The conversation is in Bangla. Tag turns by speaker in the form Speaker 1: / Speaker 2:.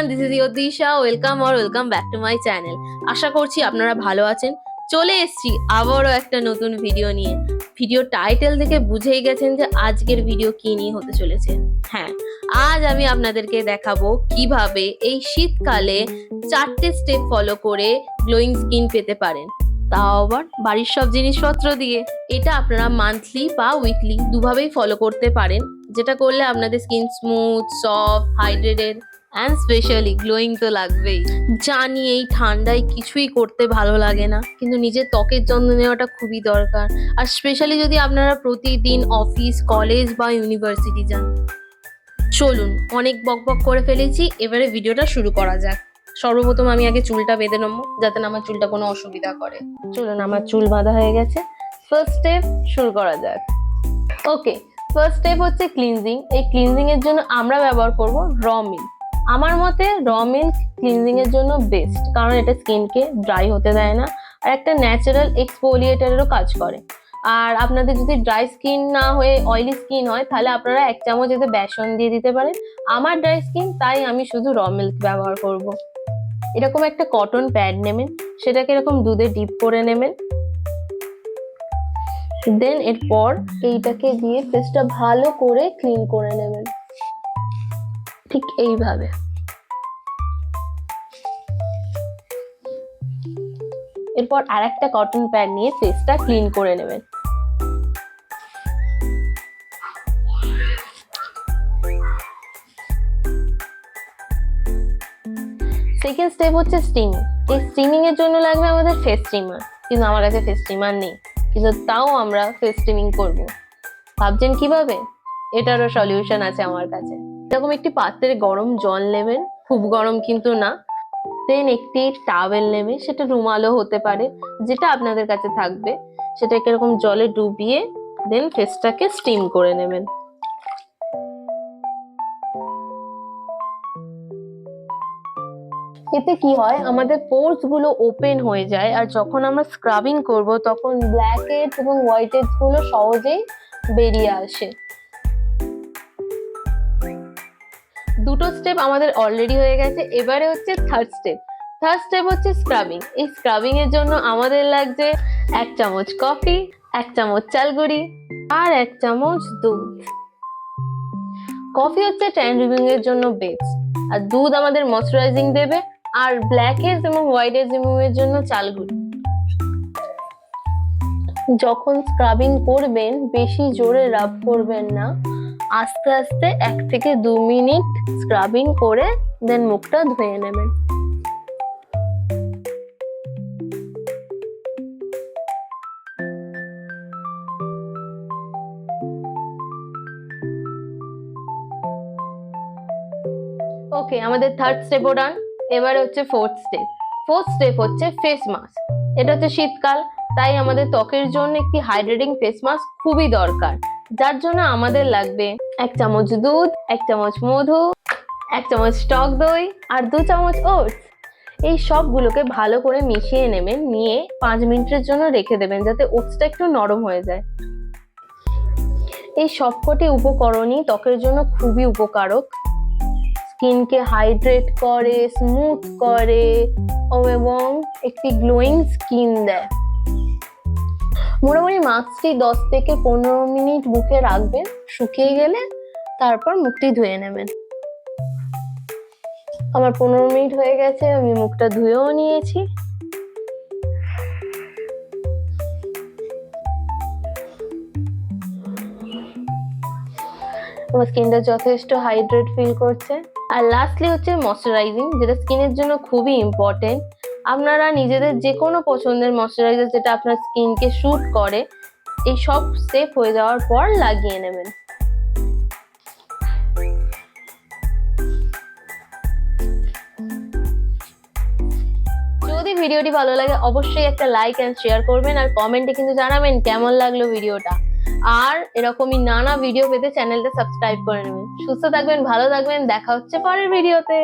Speaker 1: Everyone, this is your Disha. Welcome back to my channel. আশা করছি আপনারা ভালো আছেন। চলে এসেছি আবারও একটা নতুন ভিডিও নিয়ে। ভিডিও টাইটেল থেকে বুঝেই গেছেন যে আজকের ভিডিও কি নিয়ে হতে চলেছে। হ্যাঁ, আজ আমি আপনাদেরকে দেখাবো কিভাবে এই শীতকালে 4টে স্টেপ ফলো করে গ্লোয়িং স্কিন পেতে পারেন, তাও আবার বাড়ির সব জিনিসপত্র দিয়ে। এটা আপনারা মান্থলি বা উইকলি দুভাবেই ফলো করতে পারেন, যেটা করলে আপনাদের skin smooth, soft, hydrated and specially glowing তো লাগবেই। জানি এই ঠান্ডায় কিছুই করতে ভালো লাগে না, কিন্তু নিজের ত্বকের যত্ন নেওয়াটা খুবই দরকার। আর স্পেশালি যদি আপনারা প্রতিদিন অফিস, কলেজ বা ইউনিভার্সিটি যান। চলুন, অনেক বকবক করে ফেলেছি, এবারে ভিডিওটা শুরু করা যাক। সর্বপ্রথম আমি আগে চুলটা বেঁধে নেবো, যাতে না আমার চুলটা কোনো অসুবিধা করে। চলুন, আমার চুল বাঁধা হয়ে গেছে। ফার্স্ট স্টেপ শুরু করা যাক। ওকে, ফার্স্ট স্টেপ হচ্ছে ক্লিনজিং। এই ক্লিনজিং এর জন্য আমরা ব্যবহার করব র মিল্ক। আমার মতে র মিল্ক ক্লিনজিং এর জন্য বেস্ট, কারণ এটা স্কিনকে ড্রাই হতে দেয় না আর একটা ন্যাচারাল এক্সফোলিয়েটারেরও কাজ করে। আর আপনাদের যদি ড্রাই স্কিন না হয়ে অয়েলি স্কিন হয়, তাহলে আপনারা 1 চামচ এতে বেসন দিয়ে দিতে পারেন। আমার ড্রাই স্কিন, তাই আমি শুধু র মিল্ক ব্যবহার করব। এরকম একটা কটন প্যাড নেবেন, সেটাকে এরকম দুধে ডিপ করে নেবেন। দেন এরপর এইটাকে দিয়ে ফেসটা ভালো করে ক্লিন করে নেবেন, ঠিক এইভাবে। এরপর আরেকটা কটন প্যাড নিয়ে ফেসটা ক্লিন করে নেবেন। সেকেন্ড স্টেপ হচ্ছে স্টিমিং। এই স্টিমিং এর জন্য লাগবে আমাদের ফেস স্টিমার, কিন্তু আমার কাছে ফেস স্টিমার নেই, কিন্তু তাও আমরা ফেস স্টিমিং করব। ভাবছেন কিভাবে? এটারও সলিউশন আছে আমার কাছে। এরকম একটি পাত্রে গরম জল নেবেন, খুব গরম কিন্তু না। দেন একটি টাওয়েল নেবে, সেটা রুমালও হতে পারে, যেটা আপনাদের কাছে থাকবে। সেটাকে এরকম জলে ডুবিয়ে দেন ফেসটাকে স্টিম করে নেবেন। এতে কি হয়, আমাদের পোরস গুলো ওপেন হয়ে যায়, আর যখন আমরা স্ক্রাবিং করব তখন ব্ল্যাক হেডস এবং হোয়াইট হেডস গুলো সহজেই বেরিয়ে আসে। দুটো স্টেপ আমাদের অলরেডি হয়ে গেছে, এবারে হচ্ছে থার্ড স্টেপ। থার্ড স্টেপ হচ্ছে স্ক্রাবিং। এই স্ক্রাবিং এর জন্য আমাদের লাগছে 1 চামচ কফি, 1 চামচ চালগুড়ি আর 1 চামচ দুধ। কফি হচ্ছে ট্যান রিমুভিং এর জন্য বেস্ট, আর দুধ আমাদের ময়শ্চারাইজিং দেবে, আর ব্ল্যাক হেডস এবং হোয়াইট হেডস রিমুভের জন্য চালগুড়ি। যখন স্ক্রাবিং করবেন বেশি জোরে রাব করবেন না, আস্তে আস্তে 1 থেকে 2 মিনিট স্ক্রাবিং করে দেন মুখটা ধুয়ে নেবেন। ওকে, আমাদের থার্ড স্টেপও ডান। এবারে হচ্ছে ফোর্থ স্টেপ। ফোর্থ স্টেপ হচ্ছে ফেস মাস্ক। এটা হচ্ছে শীতকাল, তাই আমাদের ত্বকের জন্য একটি হাইড্রেটিং ফেস মাস্ক খুবই দরকার, যার জন্য আমাদের লাগবে 1 চামচ দুধ, 1 চামচ মধু, 1 চামচ টক দই আর 2 চামচ ওটস। এই সবগুলোকে ভালো করে মিশিয়ে নেবেন, নিয়ে 5 মিনিটের জন্য রেখে দেবেন, যাতে ওটসটা একটু নরম হয়ে যায়। এই সবকটি উপকরণই ত্বকের জন্য খুবই উপকারক। স্কিনকে হাইড্রেট করে, স্মুথ করে এবং একটি গ্লোয়িং স্কিন দেয়। মোটামুটি মাস্কটি 10 থেকে 15 মিনিট মুখে রাখবেন, শুকিয়ে গেলে তারপর মুখটি ধুয়ে নেবেন। আমার 15 মিনিট হয়ে গেছে, আমি মুখটা ধুয়েও নিয়েছি। আমার স্কিনটা যথেষ্ট হাইড্রেট ফিল করছে। আর লাস্টলি হচ্ছে ময়শ্চারাইজিং, যেটা স্কিনের জন্য খুবই ইম্পর্টেন্ট। আপনারা নিজেদের যে কোনো পছন্দের ময়শ্চারাইজার যেটা আপনার স্কিনকে স্যুট করে, এই সব স্টেপ হয়ে যাওয়ার পর লাগিয়ে নেবেন। যদি ভিডিওটি ভালো লাগে অবশ্যই একটা লাইক এন্ড শেয়ার করবেন, আর কমেন্টে কিন্তু জানাবেন কেমন লাগলো ভিডিওটা। আর এরকমই নানা ভিডিও পেতে চ্যানেলটা সাবস্ক্রাইব করে নেবেন। সুস্থ থাকবেন, ভালো থাকবেন, দেখা হচ্ছে পরের ভিডিওতে।